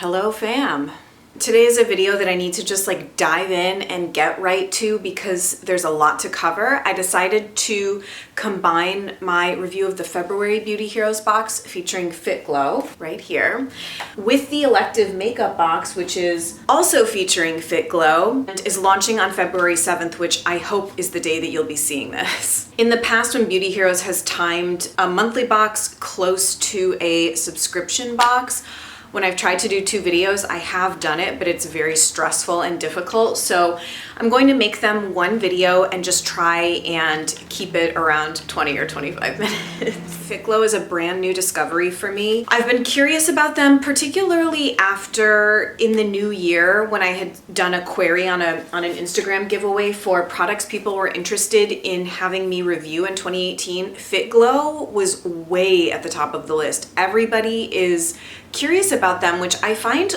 Hello fam. Today is a video that I need to just like dive in and get right to because there's a lot to cover. I decided to combine my review of the February Beauty Heroes box featuring Fitglow right here with the Elective Makeup Box, which is also featuring Fitglow and is launching on February 7th, which I hope is the day that you'll be seeing this. In the past, when Beauty Heroes has timed a monthly box close to a subscription box, when I've tried to do 2 videos, I have done it, but it's very stressful and difficult. So I'm going to make them 1 video and just try and keep it around 20 or 25 minutes. Fitglow is a brand new discovery for me. I've been curious about them, particularly after in the new year when I had done a query on an Instagram giveaway for products people were interested in having me review in 2018. Fitglow was way at the top of the list. Everybody is curious about them, which I find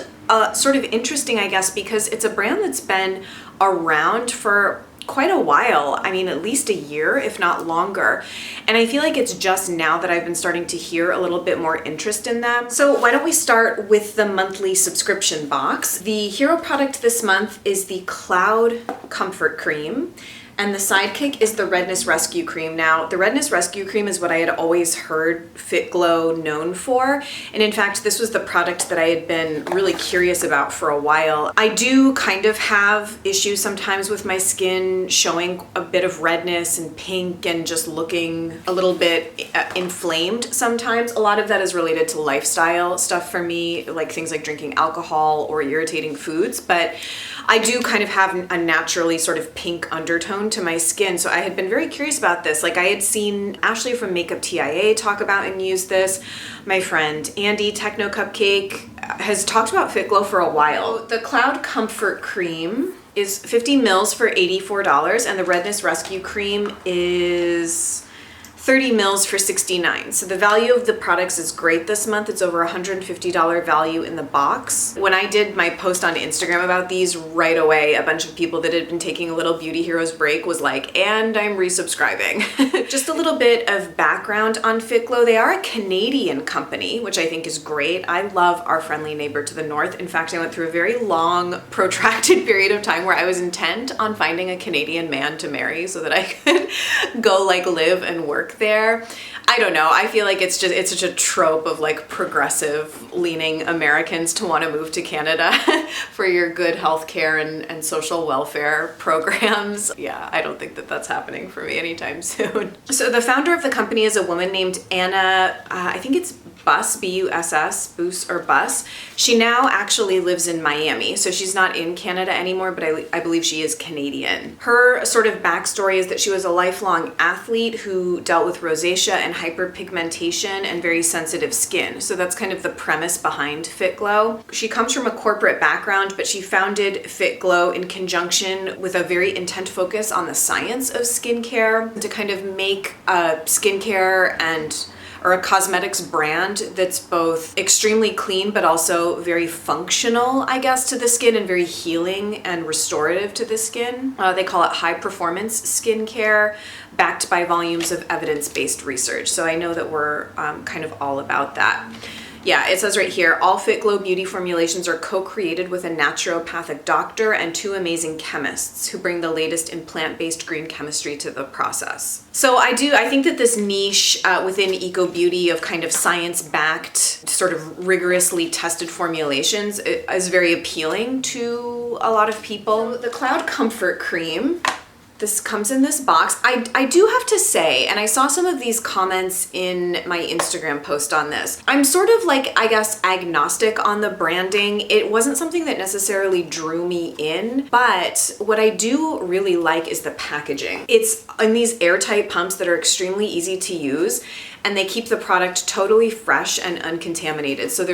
sort of interesting, I guess, because it's a brand that's been around for quite a while. I mean, at least a year, if not longer. And I feel like it's just now that I've been starting to hear a little bit more interest in them. So why don't we start with the monthly subscription box. The hero product this month is the Cloud Comfort Cream. And the sidekick is the Redness Rescue Cream. Now, the Redness Rescue Cream is what I had always heard Fitglow known for. And in fact, this was the product that I had been really curious about for a while. I do kind of have issues sometimes with my skin showing a bit of redness and pink and just looking a little bit inflamed sometimes. A lot of that is related to lifestyle stuff for me, like things like drinking alcohol or irritating foods. But I do kind of have a naturally sort of pink undertone to my skin. So I had been very curious about this. Like I had seen Ashley from Makeup TIA talk about and use this. My friend Andy, Techno Cupcake, has talked about Fitglow for a while. The Cloud Comfort Cream is 50 mils for $84 and the Redness Rescue Cream is 30 mils for $69. So the value of the products is great this month. It's over $150 value in the box. When I did my post on Instagram about these, right away, a bunch of people that had been taking a little Beauty Heroes break was like, and I'm resubscribing. Just a little bit of background on Fitglow. They are a Canadian company, which I think is great. I love our friendly neighbor to the north. In fact, I went through a very long, protracted period of time where I was intent on finding a Canadian man to marry so that I could go like live and work there. I don't know. I feel like it's such a trope of like progressive leaning Americans to want to move to Canada for your good healthcare and social welfare programs. Yeah, I don't think that that's happening for me anytime soon. So the founder of the company is a woman named Anna, I think it's Buss, B-U-S-S, Boos or Buss. She now actually lives in Miami, so she's not in Canada anymore, but I believe she is Canadian. Her sort of backstory is that she was a lifelong athlete who dealt with rosacea and hyperpigmentation and very sensitive skin. So that's kind of the premise behind Fitglow. She comes from a corporate background, but she founded Fitglow in conjunction with a very intent focus on the science of skincare to kind of make skincare or a cosmetics brand that's both extremely clean but also very functional, I guess, to the skin and very healing and restorative to the skin. They call it high performance skincare, backed by volumes of evidence-based research. So I know that we're kind of all about that. Yeah, it says right here, all Fitglow beauty formulations are co-created with a naturopathic doctor and 2 amazing chemists who bring the latest in plant-based green chemistry to the process. So I think that this niche within eco beauty of kind of science-backed, sort of rigorously tested formulations is very appealing to a lot of people. So the Cloud Comfort Cream, this comes in this box. I do have to say, and I saw some of these comments in my Instagram post on this, I'm sort of like, I guess, agnostic on the branding. It wasn't something that necessarily drew me in, but what I do really like is the packaging. It's in these airtight pumps that are extremely easy to use, and they keep the product totally fresh and uncontaminated. So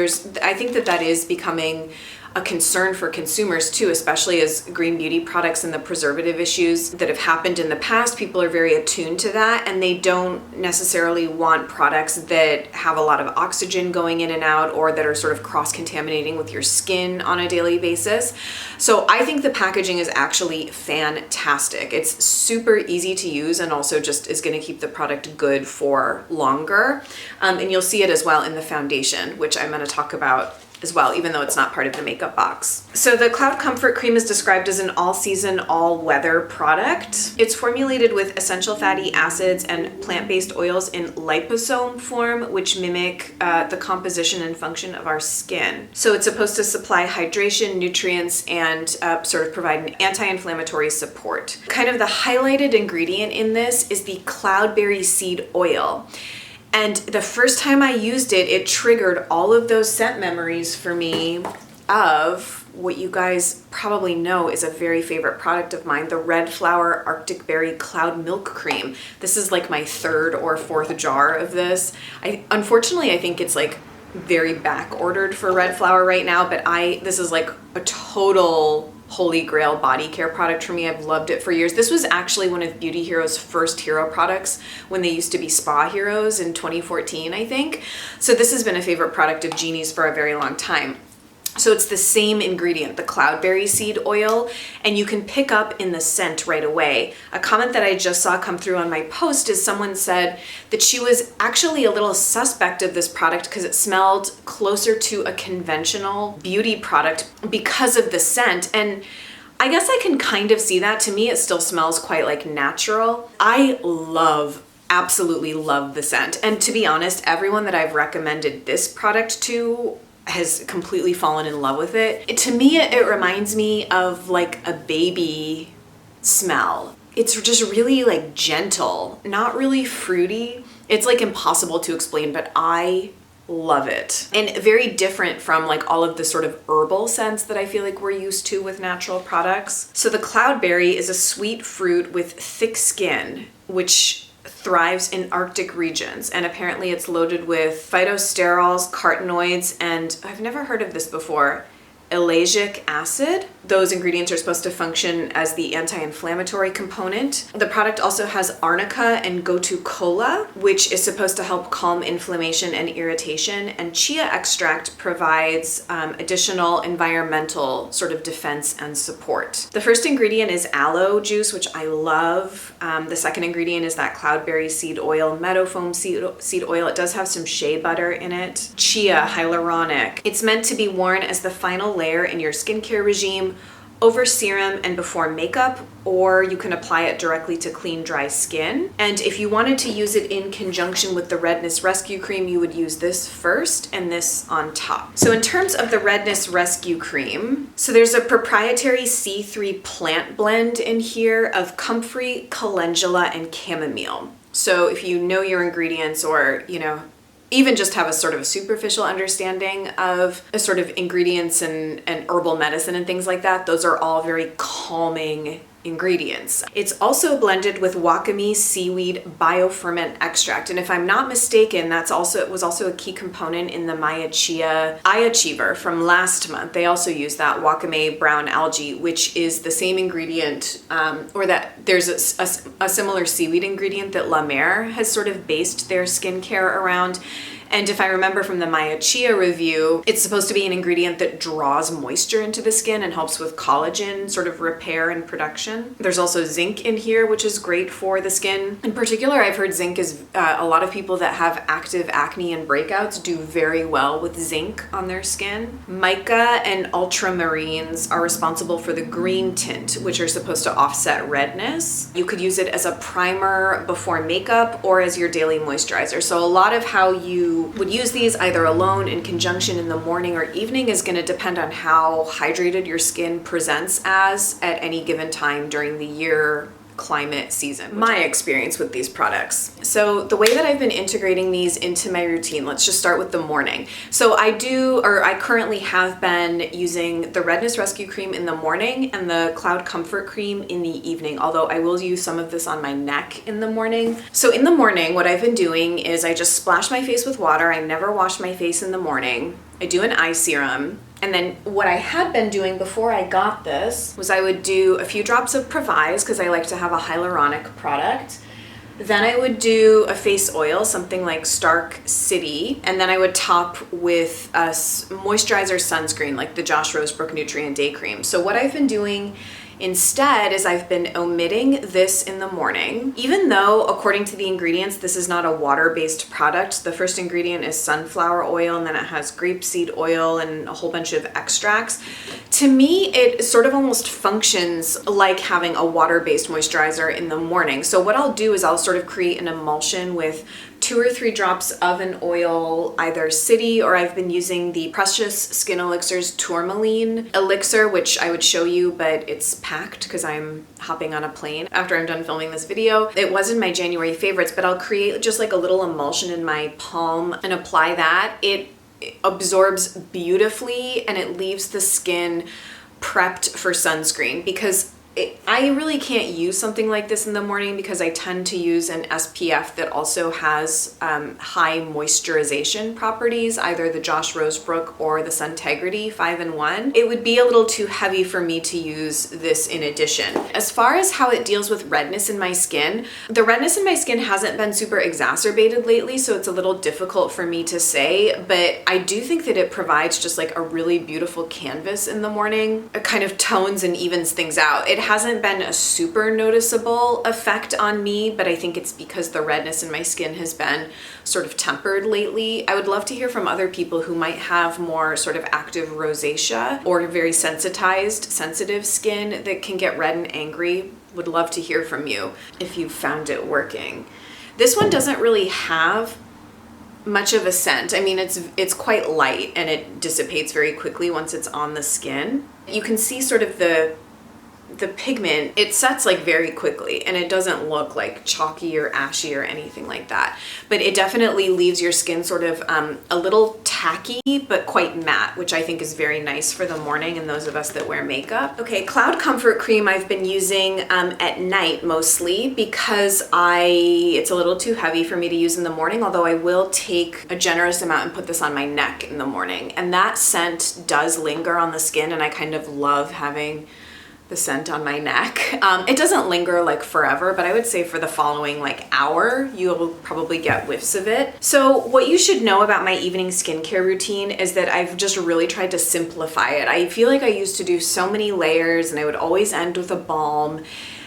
I think that is becoming a concern for consumers too, especially as green beauty products and the preservative issues that have happened in the past. People are very attuned to that, and they don't necessarily want products that have a lot of oxygen going in and out or that are sort of cross-contaminating with your skin on a daily basis. So I think the packaging is actually fantastic. It's super easy to use and also just is going to keep the product good for longer. And you'll see it as well in the foundation, which I'm going to talk about as well, even though it's not part of the makeup box. So the Cloud Comfort Cream is described as an all-season, all-weather product. It's formulated with essential fatty acids and plant-based oils in liposome form, which mimic the composition and function of our skin. So it's supposed to supply hydration, nutrients, and sort of provide an anti-inflammatory support. Kind of the highlighted ingredient in this is the cloudberry seed oil. And the first time I used it, it triggered all of those scent memories for me of what you guys probably know is a very favorite product of mine, the Red Flower Arctic Berry Cloud Milk Cream. This is like my third or fourth jar of this. Unfortunately, I think it's like very back ordered for Red Flower right now, but this is like a total holy grail body care product for me. I've loved it for years. This was actually one of Beauty Heroes' first hero products when they used to be Spa Heroes in 2014, I think. So this has been a favorite product of Jeannie's for a very long time. So it's the same ingredient, the cloudberry seed oil, and you can pick up in the scent right away. A comment that I just saw come through on my post is someone said that she was actually a little suspect of this product because it smelled closer to a conventional beauty product because of the scent. And I guess I can kind of see that. To me, it still smells quite like natural. I absolutely love the scent. And to be honest, everyone that I've recommended this product to has completely fallen in love with it. To me, it reminds me of like a baby smell. It's just really like gentle, not really fruity. It's like impossible to explain, but I love it. And very different from like all of the sort of herbal scents that I feel like we're used to with natural products. So the cloudberry is a sweet fruit with thick skin, which thrives in Arctic regions, and apparently it's loaded with phytosterols, carotenoids, and I've never heard of this before, ellagic acid. Those ingredients are supposed to function as the anti-inflammatory component. The product also has arnica and gotu kola, which is supposed to help calm inflammation and irritation, and chia extract provides additional environmental sort of defense and support. The first ingredient is aloe juice, which I love. The second ingredient is that cloudberry seed oil, meadow foam seed oil. It does have some shea butter in it. Chia, hyaluronic. It's meant to be worn as the final layer in your skincare regime, over serum and before makeup, or you can apply it directly to clean, dry skin. And if you wanted to use it in conjunction with the Redness Rescue Cream, you would use this first and this on top. So in terms of the Redness Rescue Cream, so there's a proprietary C3 plant blend in here of comfrey, calendula, and chamomile. So if you know your ingredients, or, you know, even just have a sort of a superficial understanding of a sort of ingredients and herbal medicine and things like that, those are all very calming ingredients. It's also blended with Wakame seaweed bioferment extract, and if I'm not mistaken, it was also a key component in the Maya Chia Eye Achiever from last month. They also use that Wakame brown algae, which is the same ingredient, or that there's a similar seaweed ingredient that La Mer has sort of based their skincare around. And if I remember from the Maya Chia review, it's supposed to be an ingredient that draws moisture into the skin and helps with collagen sort of repair and production. There's also zinc in here, which is great for the skin. In particular, I've heard zinc is, a lot of people that have active acne and breakouts do very well with zinc on their skin. Mica and ultramarines are responsible for the green tint, which are supposed to offset redness. You could use it as a primer before makeup or as your daily moisturizer. So a lot of how you would use these either alone, in conjunction in the morning or evening, is going to depend on how hydrated your skin presents as at any given time during the year, climate, season. My experience with these products. So the way that I've been integrating these into my routine, let's just start with the morning. So I currently have been using the Redness Rescue Cream in the morning and the Cloud Comfort Cream in the evening, although I will use some of this on my neck in the morning. So in the morning, what I've been doing is I just splash my face with water. I never wash my face in the morning. I do an eye serum. And then what I had been doing before I got this was I would do a few drops of Provise because I like to have a hyaluronic product. Then I would do a face oil, something like Stark City, and then I would top with a moisturizer sunscreen like the Josh Rosebrook Nutrient Day Cream. So what I've been doing instead is I've been omitting this in the morning. Even though, according to the ingredients, this is not a water-based product. The first ingredient is sunflower oil, and then it has grapeseed oil and a whole bunch of extracts. To me, it sort of almost functions like having a water-based moisturizer in the morning. So what I'll do is I'll sort of create an emulsion with 2 or 3 drops of an oil, either City, or I've been using the Precious Skin Elixirs Tourmaline Elixir, which I would show you, but it's packed because I'm hopping on a plane after I'm done filming this video. It was in my January favorites, but I'll create just like a little emulsion in my palm and apply that. It absorbs beautifully and it leaves the skin prepped for sunscreen, because I really can't use something like this in the morning because I tend to use an SPF that also has high moisturization properties, either the Josh Rosebrook or the Suntegrity 5-in-1. It would be a little too heavy for me to use this in addition. As far as how it deals with redness in my skin, the redness in my skin hasn't been super exacerbated lately, so it's a little difficult for me to say, but I do think that it provides just like a really beautiful canvas in the morning. It kind of tones and evens things out. It hasn't been a super noticeable effect on me, but I think it's because the redness in my skin has been sort of tempered lately. I would love to hear from other people who might have more sort of active rosacea or very sensitized, sensitive skin that can get red and angry. Would love to hear from you if you found it working. This one doesn't really have much of a scent. I mean, it's quite light and it dissipates very quickly once it's on the skin. You can see sort of the pigment, it sets like very quickly and it doesn't look like chalky or ashy or anything like that. But it definitely leaves your skin sort of a little tacky but quite matte, which I think is very nice for the morning and those of us that wear makeup. Okay, Cloud Comfort Cream I've been using at night mostly because it's a little too heavy for me to use in the morning, although I will take a generous amount and put this on my neck in the morning. And that scent does linger on the skin and I kind of love having the scent on my neck. It doesn't linger like forever, but I would say for the following like hour, you'll probably get whiffs of it. So what you should know about my evening skincare routine is that I've just really tried to simplify it. I feel like I used to do so many layers and I would always end with a balm.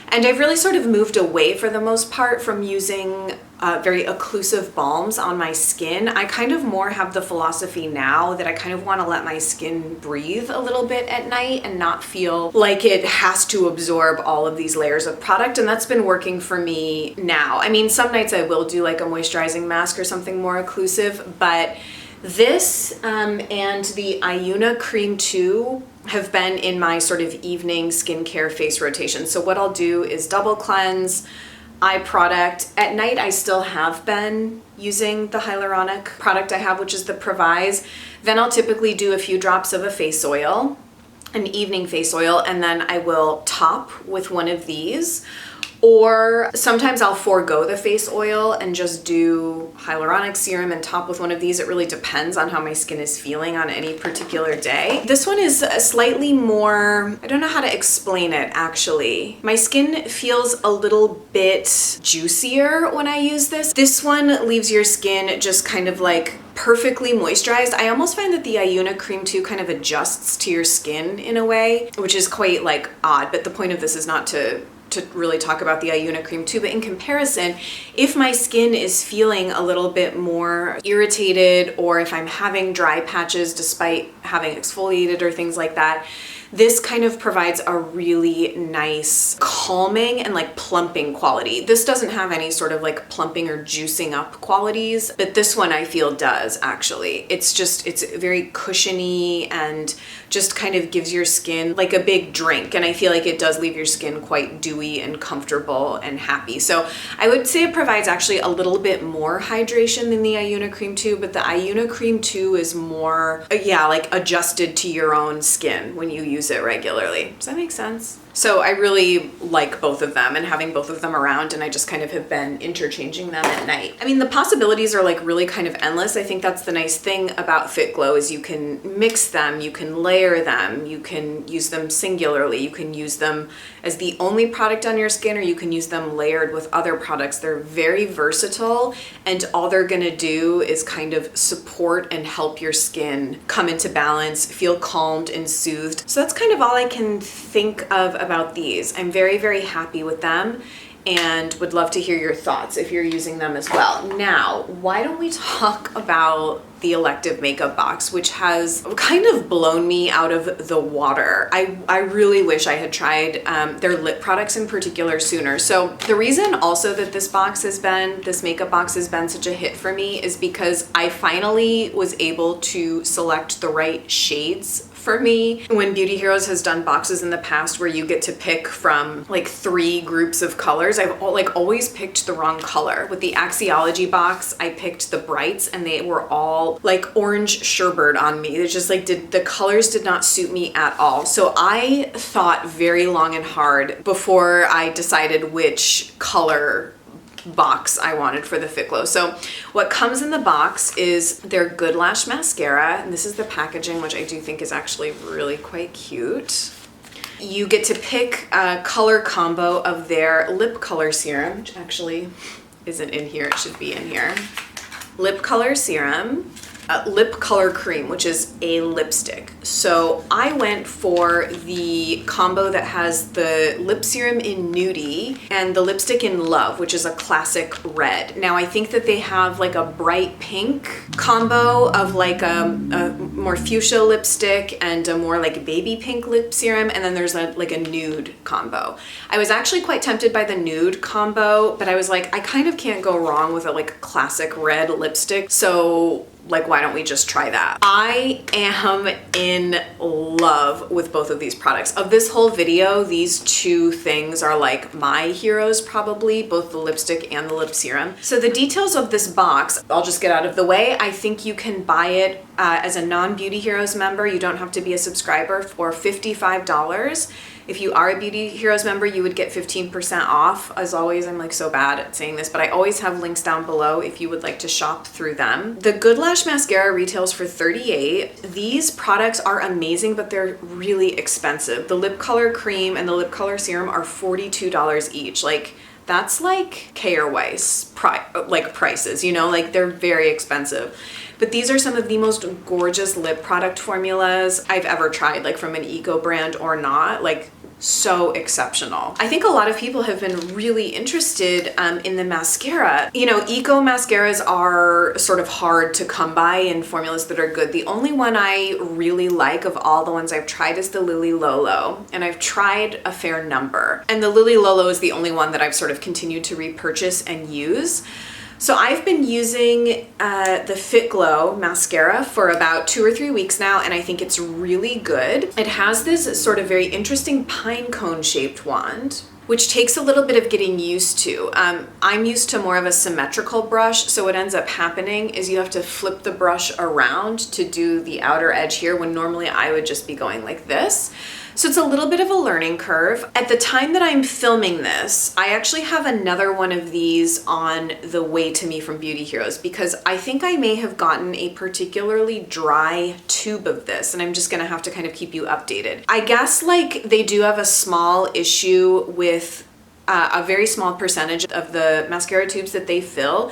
And I've really sort of moved away for the most part from using very occlusive balms on my skin. I kind of more have the philosophy now that I kind of want to let my skin breathe a little bit at night and not feel like it has to absorb all of these layers of product, and that's been working for me now. I mean, some nights I will do like a moisturizing mask or something more occlusive, but this and the IUNA Cream 2 have been in my sort of evening skincare face rotation. So what I'll do is double cleanse, eye product. At night, I still have been using the hyaluronic product I have, which is the Provise. Then I'll typically do a few drops of a face oil, an evening face oil, and then I will top with one of these. Or sometimes I'll forego the face oil and just do hyaluronic serum and top with one of these. It really depends on how my skin is feeling on any particular day. This one is a slightly more, I don't know how to explain it actually. My skin feels a little bit juicier when I use this. This one leaves your skin just kind of like perfectly moisturized. I almost find that the IUNA Cream 2 kind of adjusts to your skin in a way, which is quite like odd, but the point of this is not to really talk about the IUNA Cream 2, but in comparison, if my skin is feeling a little bit more irritated or if I'm having dry patches despite having exfoliated or things like that, this kind of provides a really nice calming and like plumping quality. This doesn't have any sort of like plumping or juicing up qualities, but this one I feel does actually. It's very cushiony and just kind of gives your skin like a big drink, and I feel like it does leave your skin quite dewy and comfortable and happy. So I would say it provides actually a little bit more hydration than the IUNA Cream 2, but the IUNA Cream 2 is more, like adjusted to your own skin when you use it regularly. Does that make sense? So I really like both of them and having both of them around, and I just kind of have been interchanging them at night. I mean, the possibilities are like really kind of endless. I think that's the nice thing about Fitglow is you can mix them, you can layer them, you can use them singularly, you can use them as the only product product on your skin, or you can use them layered with other products. They're very versatile, and all they're gonna do is kind of support and help your skin come into balance, feel calmed and soothed. So that's kind of all I can think of about these. I'm very, very happy with them and would love to hear your thoughts if you're using them as well. Now, why don't we talk about the Elective Makeup Box, which has kind of blown me out of the water. I really wish I had tried their lip products in particular sooner. So the reason also that this makeup box has been such a hit for me is because I finally was able to select the right shades for me. When Beauty Heroes has done boxes in the past where you get to pick from like 3 groups of colors, I've always picked the wrong color. With the Axiology box, I picked the brights and they were all like orange sherbet on me. It's just like the colors did not suit me at all. So I thought very long and hard before I decided which color box I wanted for the Fitglow. So what comes in the box is their Good Lash Mascara, and this is the packaging, which I do think is actually really quite cute. You get to pick a color combo of their lip color serum, which actually isn't in here, it should be in here. Lip color serum, lip color cream, which is a lipstick. So I went for the combo that has the lip serum in Nudie and the lipstick in Love, which is a classic red. Now I think that they have like a bright pink combo of like a more fuchsia lipstick and a more like baby pink lip serum, and then there's like a nude combo. I was actually quite tempted by the nude combo, but I was like, I kind of can't go wrong with a like classic red lipstick, so like, why don't we just try that? I am in love with both of these products. Of this whole video, these 2 things are like my heroes probably, both the lipstick and the lip serum. So the details of this box, I'll just get out of the way. I think you can buy it as a non-Beauty Heroes member. You don't have to be a subscriber, for $55. If you are a Beauty Heroes member, you would get 15% off. As always, I'm like so bad at saying this, but I always have links down below if you would like to shop through them. The Good Lash Mascara retails for $38. These products are amazing, but they're really expensive. The lip color cream and the lip color serum are $42 each. Like, that's like K or Weiss prices, you know, like they're very expensive. But these are some of the most gorgeous lip product formulas I've ever tried, like from an eco brand or not, like so exceptional. I think a lot of people have been really interested in the mascara. You know, eco mascaras are sort of hard to come by in formulas that are good. The only one I really like of all the ones I've tried is the Lily Lolo, and I've tried a fair number. And the Lily Lolo is the only one that I've sort of continued to repurchase and use. So I've been using the Fitglow mascara for about 2 or 3 weeks now, and I think it's really good. It has this sort of very interesting pine cone shaped wand, which takes a little bit of getting used to. I'm used to more of a symmetrical brush, so what ends up happening is you have to flip the brush around to do the outer edge here, when normally I would just be going like this. So it's a little bit of a learning curve. At the time that I'm filming this, I actually have another one of these on the way to me from Beauty Heroes, because I think I may have gotten a particularly dry tube of this, and I'm just gonna have to kind of keep you updated. I guess like they do have a small issue with a very small percentage of the mascara tubes that they fill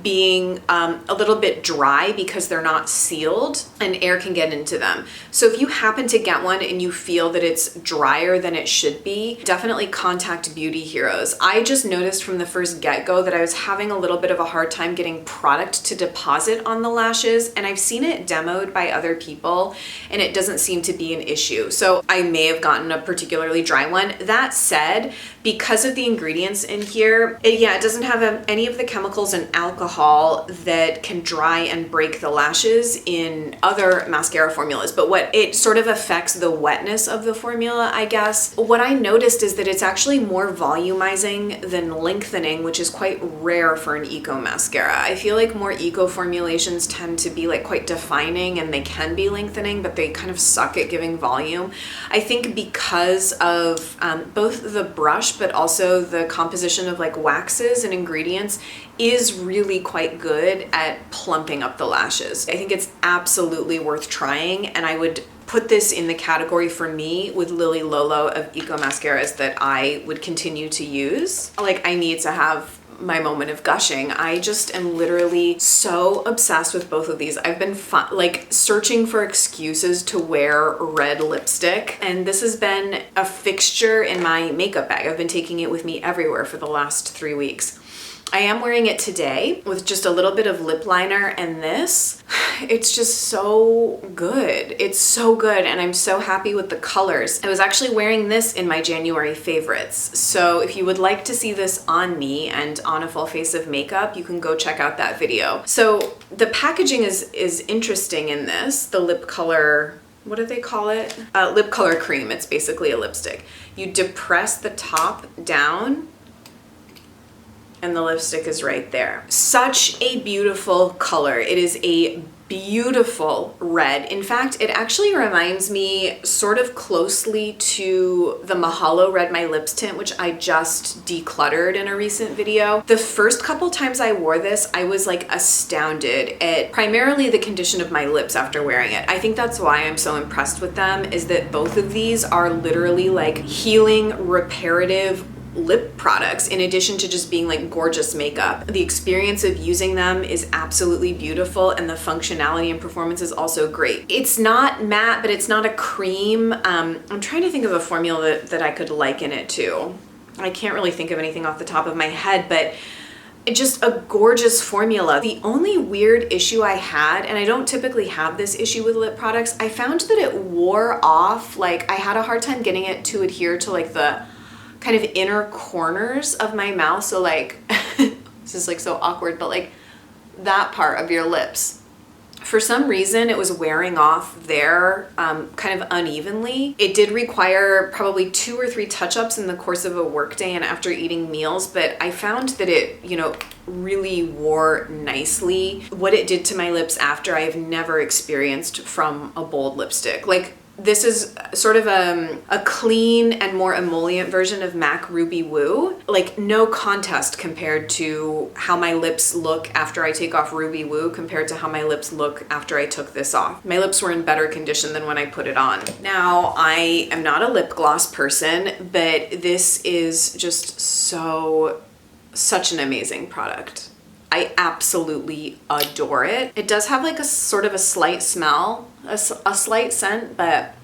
being a little bit dry because they're not sealed and air can get into them. So if you happen to get one and you feel that it's drier than it should be, definitely contact Beauty Heroes. I just noticed from the first get-go that I was having a little bit of a hard time getting product to deposit on the lashes, and I've seen it demoed by other people and it doesn't seem to be an issue. So I may have gotten a particularly dry one. That said, because of the ingredients in here, it doesn't have any of the chemicals and alcohol that can dry and break the lashes in other mascara formulas, but what it sort of affects the wetness of the formula, I guess. What I noticed is that it's actually more volumizing than lengthening, which is quite rare for an eco mascara. I feel like more eco formulations tend to be like quite defining, and they can be lengthening, but they kind of suck at giving volume. I think because of both the brush but also the composition of like waxes and ingredients is really quite good at plumping up the lashes. I think it's absolutely worth trying, and I would put this in the category for me with Lily Lolo of Eco Mascaras that I would continue to use. Like, I need to have my moment of gushing. I just am literally so obsessed with both of these. I've been like searching for excuses to wear red lipstick, and this has been a fixture in my makeup bag. I've been taking it with me everywhere for the last 3 weeks. I am wearing it today with just a little bit of lip liner and this. It's just so good. It's so good, and I'm so happy with the colors. I was actually wearing this in my January favorites. So if you would like to see this on me and on a full face of makeup, you can go check out that video. So the packaging is interesting in this. The lip color, what do they call it? Lip color cream. It's basically a lipstick. You depress the top down and the lipstick is right there. Such a beautiful color. It is a beautiful red. In fact, it actually reminds me sort of closely to the Mahalo Red My Lips tint, which I just decluttered in a recent video. The first couple times I wore this, I was like astounded at primarily the condition of my lips after wearing it. I think that's why I'm so impressed with them, is that both of these are literally like healing, reparative lip products in addition to just being like gorgeous makeup. The experience of using them is absolutely beautiful, and the functionality and performance is also great. It's not matte, but it's not a cream. I'm trying to think of a formula that I could liken it to. I can't really think of anything off the top of my head, but it's just a gorgeous formula. The only weird issue I had, and I don't typically have this issue with lip products, I found that it wore off. Like, I had a hard time getting it to adhere to like the kind of inner corners of my mouth. So like, this is like so awkward, but like that part of your lips. For some reason, it was wearing off there kind of unevenly. It did require probably 2 or 3 touch-ups in the course of a workday and after eating meals, but I found that it, you know, really wore nicely. What it did to my lips after, I've never experienced from a bold lipstick. Like, this is sort of a clean and more emollient version of MAC Ruby Woo. Like, no contest compared to how my lips look after I take off Ruby Woo compared to how my lips look after I took this off. My lips were in better condition than when I put it on. Now, I am not a lip gloss person, but this is just such an amazing product. I absolutely adore it. It does have like a sort of a slight smell, a slight scent, but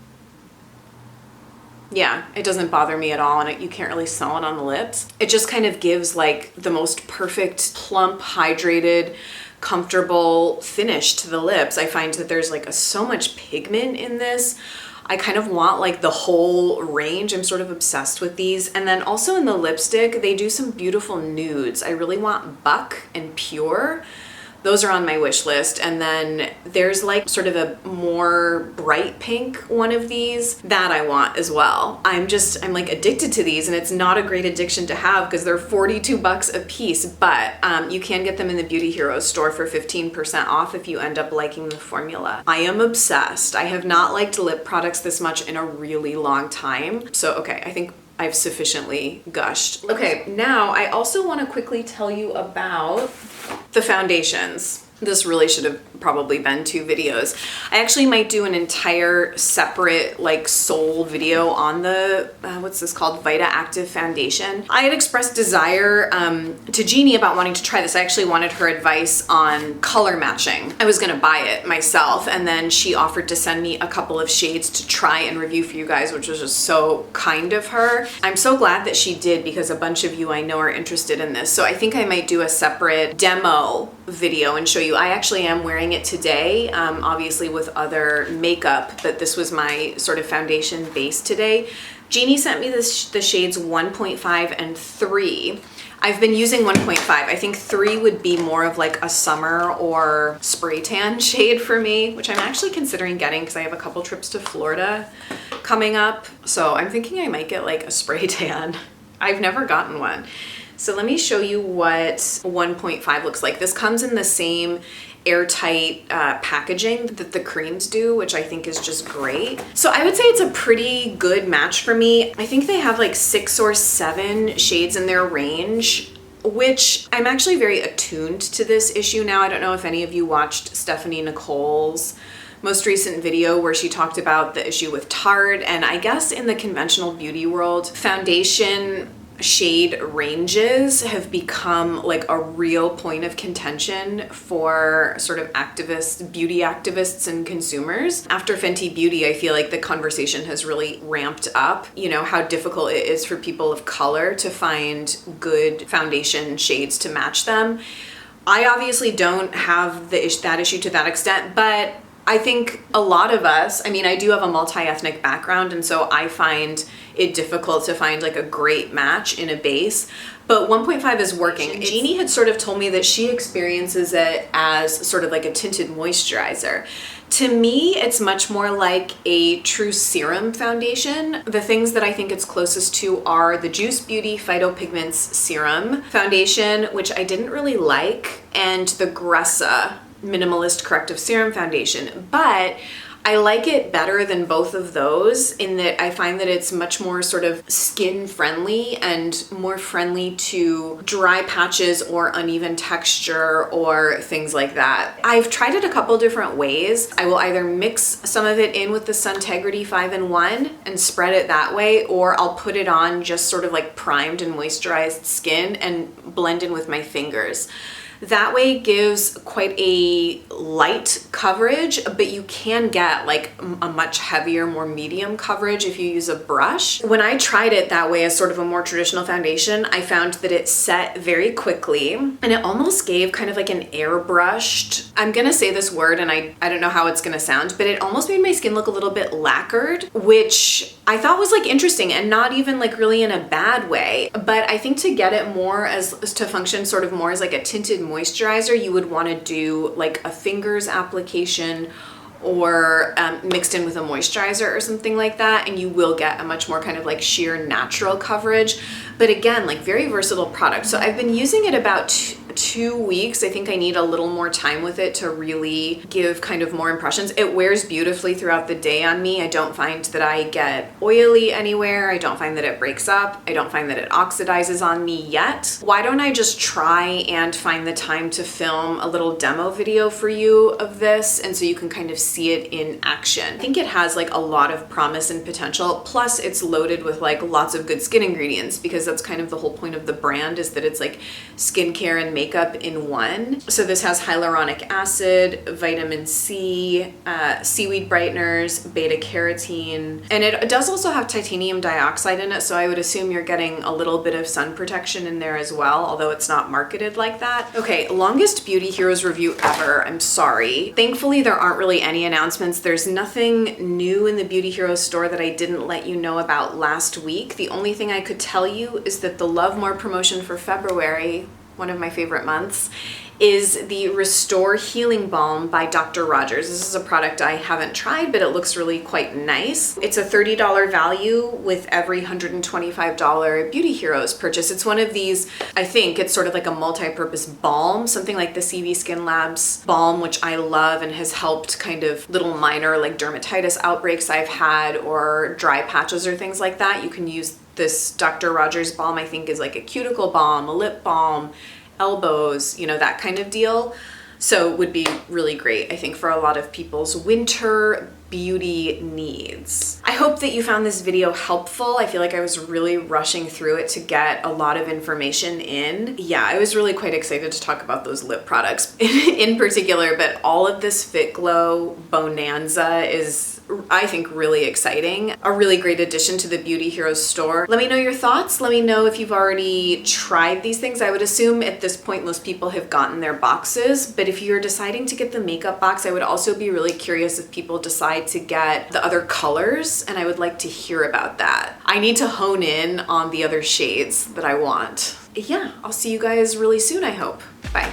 yeah, it doesn't bother me at all, and you can't really smell it on the lips. It just kind of gives like the most perfect, plump, hydrated, comfortable finish to the lips. I find that there's like so much pigment in this. I kind of want like the whole range. I'm sort of obsessed with these. And then also in the lipstick, they do some beautiful nudes. I really want Buck and Pure. Those are on my wish list. And then there's like sort of a more bright pink one of these that I want as well. I'm like addicted to these, and it's not a great addiction to have because they're $42 a piece, but you can get them in the Beauty Heroes store for 15% off if you end up liking the formula. I am obsessed. I have not liked lip products this much in a really long time. So, okay, I think I've sufficiently gushed. Okay, now I also want to quickly tell you about the foundations. This really should have probably been 2 videos. I actually might do an entire separate like sole video on the, what's this called? Vita Active Foundation. I had expressed desire to Jeannie about wanting to try this. I actually wanted her advice on color matching. I was gonna buy it myself, and then she offered to send me a couple of shades to try and review for you guys, which was just so kind of her. I'm so glad that she did, because a bunch of you I know are interested in this. So I think I might do a separate demo video and show you. I actually am wearing it today, obviously with other makeup, but this was my sort of foundation base today. Jeannie sent me the shades 1.5 and 3. I've been using 1.5. I think 3 would be more of like a summer or spray tan shade for me, which I'm actually considering getting because I have a couple trips to Florida coming up. So I'm thinking I might get like a spray tan. I've never gotten one. So let me show you what 1.5 looks like. This comes in the same airtight packaging that the creams do, which I think is just great. So I would say it's a pretty good match for me. I think they have like 6 or 7 shades in their range, which I'm actually very attuned to this issue now. I don't know if any of you watched Stephanie Nicole's most recent video where she talked about the issue with Tarte, and I guess in the conventional beauty world, foundation shade ranges have become like a real point of contention for sort of activists, beauty activists and consumers. After Fenty Beauty, I feel like the conversation has really ramped up, you know, how difficult it is for people of color to find good foundation shades to match them. I obviously don't have that issue to that extent, but I think a lot of us, I mean, I do have a multi-ethnic background, and so I find it difficult to find like a great match in a base, but 1.5 is working. Jeannie had sort of told me that she experiences it as sort of like a tinted moisturizer. To me, it's much more like a true serum foundation. The things that I think it's closest to are the Juice Beauty Phytopigments Serum Foundation, which I didn't really like, and the Gressa Minimalist Corrective Serum Foundation, but I like it better than both of those in that I find that it's much more sort of skin friendly and more friendly to dry patches or uneven texture or things like that. I've tried it a couple different ways. I will either mix some of it in with the Suntegrity 5-in-1 and spread it that way, or I'll put it on just sort of like primed and moisturized skin and blend in with my fingers. That way it gives quite a light coverage, but you can get like a much heavier, more medium coverage if you use a brush. When I tried it that way as sort of a more traditional foundation, I found that it set very quickly and it almost gave kind of like an airbrushed, I'm gonna say this word and I don't know how it's gonna sound, but it almost made my skin look a little bit lacquered, which I thought was like interesting and not even like really in a bad way. But I think to get it more as to function sort of more as like a tinted moisturizer, you would want to do like a fingers application or mixed in with a moisturizer or something like that, and you will get a much more kind of like sheer natural coverage. But again, like very versatile product. So I've been using it about 2 weeks. I think I need a little more time with it to really give kind of more impressions. It wears beautifully throughout the day on me. I don't find that I get oily anywhere. I don't find that it breaks up. I don't find that it oxidizes on me yet. Why don't I just try and find the time to film a little demo video for you of this, and so you can kind of see it in action. I think it has like a lot of promise and potential, plus it's loaded with like lots of good skin ingredients, because that's kind of the whole point of the brand, is that it's like skincare and makeup in one. So this has hyaluronic acid, vitamin C, seaweed brighteners, beta carotene, and it does also have titanium dioxide in it, so I would assume you're getting a little bit of sun protection in there as well, although it's not marketed like that. Okay, longest Beauty Heroes review ever. I'm sorry. Thankfully, there aren't really any announcements. There's nothing new in the Beauty Heroes store that I didn't let you know about last week. The only thing I could tell you is that the Love More promotion for February, one of my favorite months, is the Restore Healing Balm by Dr. Rogers. This is a product I haven't tried, but it looks really quite nice. It's a $30 value with every $125 Beauty Heroes purchase. It's one of these, I think it's sort of like a multi-purpose balm, something like the CV Skin Labs balm, which I love and has helped kind of little minor like dermatitis outbreaks I've had or dry patches or things like that. You can use this Dr. Rogers balm, I think is like a cuticle balm, a lip balm, elbows, you know, that kind of deal. So it would be really great, I think, for a lot of people's winter beauty needs. I hope that you found this video helpful. I feel like I was really rushing through it to get a lot of information in. Yeah, I was really quite excited to talk about those lip products in particular, but all of this Fitglow bonanza is, I think, really exciting. A really great addition to the Beauty Heroes store. Let me know your thoughts. Let me know if you've already tried these things. I would assume at this point most people have gotten their boxes, but if you're deciding to get the makeup box, I would also be really curious if people decide to get the other colors, and I would like to hear about that. I need to hone in on the other shades that I want. Yeah, I'll see you guys really soon, I hope. Bye.